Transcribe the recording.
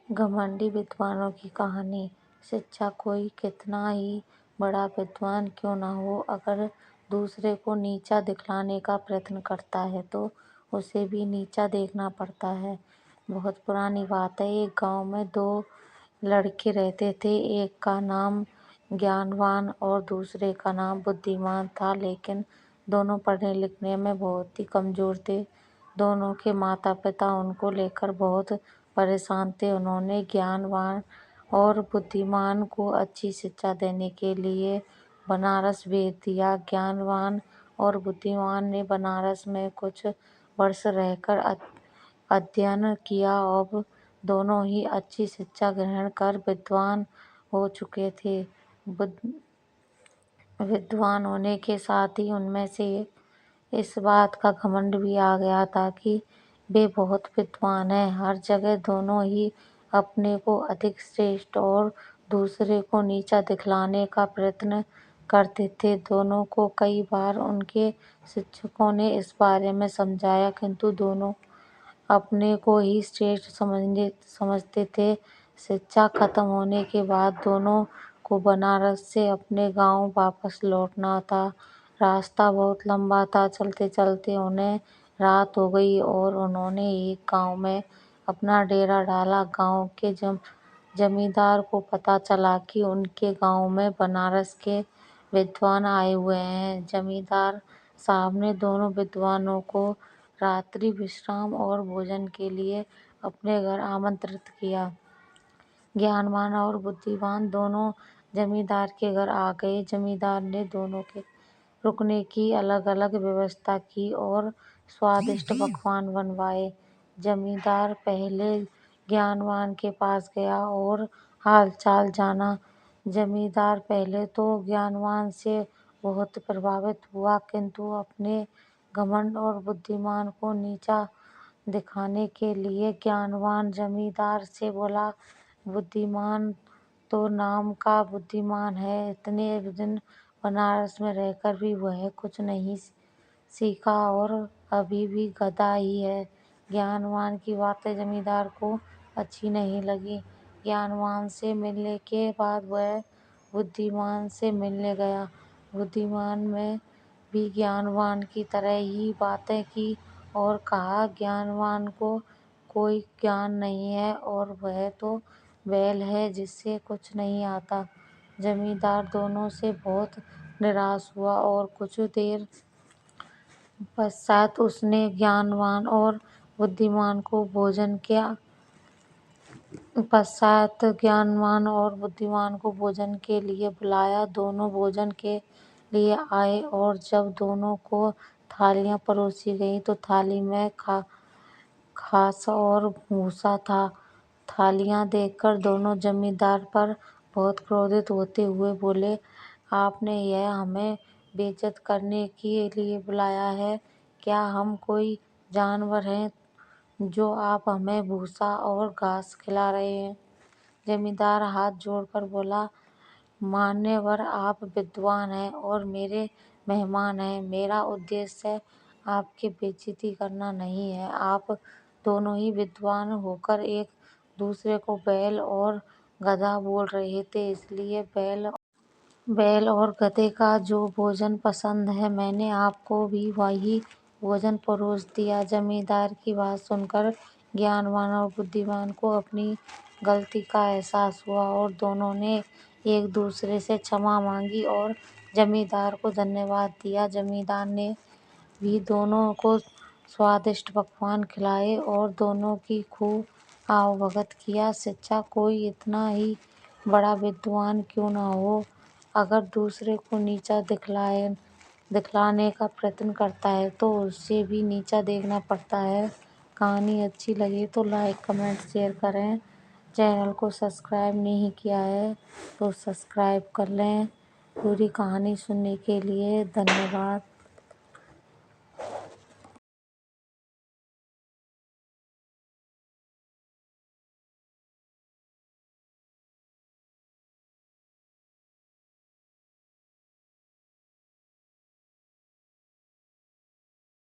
घमंडी विद्वानों की कहानी। शिक्षा कोई कितना ही बड़ा विद्वान क्यों न हो, अगर दूसरे को नीचा दिखलाने का प्रयत्न करता है तो उसे भी नीचा देखना पड़ता है। बहुत पुरानी बात है। एक गांव में दो लड़के रहते थे। एक का नाम ज्ञानवान और दूसरे का नाम बुद्धिमान था, लेकिन दोनों पढ़ने लिखने में बहुत ही कमजोर थे। दोनों के माता पिता उनको लेकर बहुत परेशान थे। उन्होंने ज्ञानवान और बुद्धिमान को अच्छी शिक्षा देने के लिए बनारस भेज दिया। ज्ञानवान और बुद्धिमान ने बनारस में कुछ वर्ष रहकर अध्ययन किया। अब दोनों ही अच्छी शिक्षा ग्रहण कर विद्वान हो चुके थे। विद्वान होने के साथ ही उनमें से इस बात का घमंड भी आ गया था कि वे बहुत विद्वान हैं। हर जगह दोनों ही अपने को अधिक श्रेष्ठ और दूसरे को नीचा दिखलाने का प्रयत्न करते थे। दोनों को कई बार उनके शिक्षकों ने इस बारे में समझाया, किंतु दोनों अपने को ही श्रेष्ठ समझते थे। शिक्षा खत्म होने के बाद दोनों को बनारस से अपने गांव वापस लौटना था। रास्ता बहुत लंबा था। चलते चलते उन्हें रात हो गई और उन्होंने एक गांव में अपना डेरा डाला। गांव के जमींदार को पता चला कि उनके गांव में बनारस के विद्वान आए हुए हैं। जमींदार साहब ने दोनों विद्वानों को रात्रि विश्राम और भोजन के लिए अपने घर आमंत्रित किया। ज्ञानवान और बुद्धिमान दोनों जमींदार के घर आ गए। जमींदार ने दोनों के रुकने की अलग अलग व्यवस्था की और स्वादिष्ट पकवान बनवाए। जमींदार पहले ज्ञानवान के पास गया और हालचाल जाना। जमींदार पहले तो ज्ञानवान से बहुत प्रभावित हुआ, किंतु अपने घमंड और बुद्धिमान को नीचा दिखाने के लिए ज्ञानवान जमींदार से बोला, बुद्धिमान तो नाम का बुद्धिमान है, इतने दिन बनारस में रहकर भी वह कुछ नहीं सीखा और अभी भी गधा ही है। ज्ञानवान की बातें जमींदार को अच्छी नहीं लगी। ज्ञानवान से मिलने के बाद वह बुद्धिमान से मिलने गया। बुद्धिमान में भी ज्ञानवान की तरह ही बातें की और कहा, ज्ञानवान को कोई ज्ञान नहीं है और वह तो बैल है जिससे कुछ नहीं आता। जमींदार दोनों से बहुत निराश हुआ और कुछ देर पश्चात उसने ज्ञानवान और बुद्धिमान को भोजन के लिए बुलाया। दोनों भोजन के लिए आए और जब दोनों को थालियां परोसी गईं तो थाली में घास और भूसा था। थालियां देखकर दोनों जमींदार पर बहुत क्रोधित होते हुए बोले, आपने यह हमें बेइज्जत करने के लिए बुलाया है? क्या हम कोई जानवर हैं जो आप हमें भूसा और घास खिला रहे हैं? जमींदार हाथ जोड़कर बोला, मान्यवर, आप विद्वान हैं और मेरे मेहमान हैं। मेरा उद्देश्य आपकी बेइज्जती करना नहीं है। आप दोनों ही विद्वान होकर एक दूसरे को बैल और गधा बोल रहे थे, इसलिए बैल और गधे का जो भोजन पसंद है, मैंने आपको भी वही भोजन परोस दिया। जमींदार की बात सुनकर ज्ञानवान और बुद्धिमान को अपनी गलती का एहसास हुआ और दोनों ने एक दूसरे से क्षमा मांगी और जमींदार को धन्यवाद दिया। जमींदार ने भी दोनों को स्वादिष्ट पकवान खिलाए और दोनों की खूब आवभगत किया। शिक्षा कोई इतना ही बड़ा विद्वान क्यों न हो, अगर दूसरे को नीचा दिखलाने का प्रयत्न करता है तो उसे भी नीचा देखना पड़ता है। कहानी अच्छी लगी तो लाइक, कमेंट, शेयर करें। चैनल को सब्सक्राइब नहीं किया है तो सब्सक्राइब कर लें। पूरी कहानी सुनने के लिए धन्यवाद।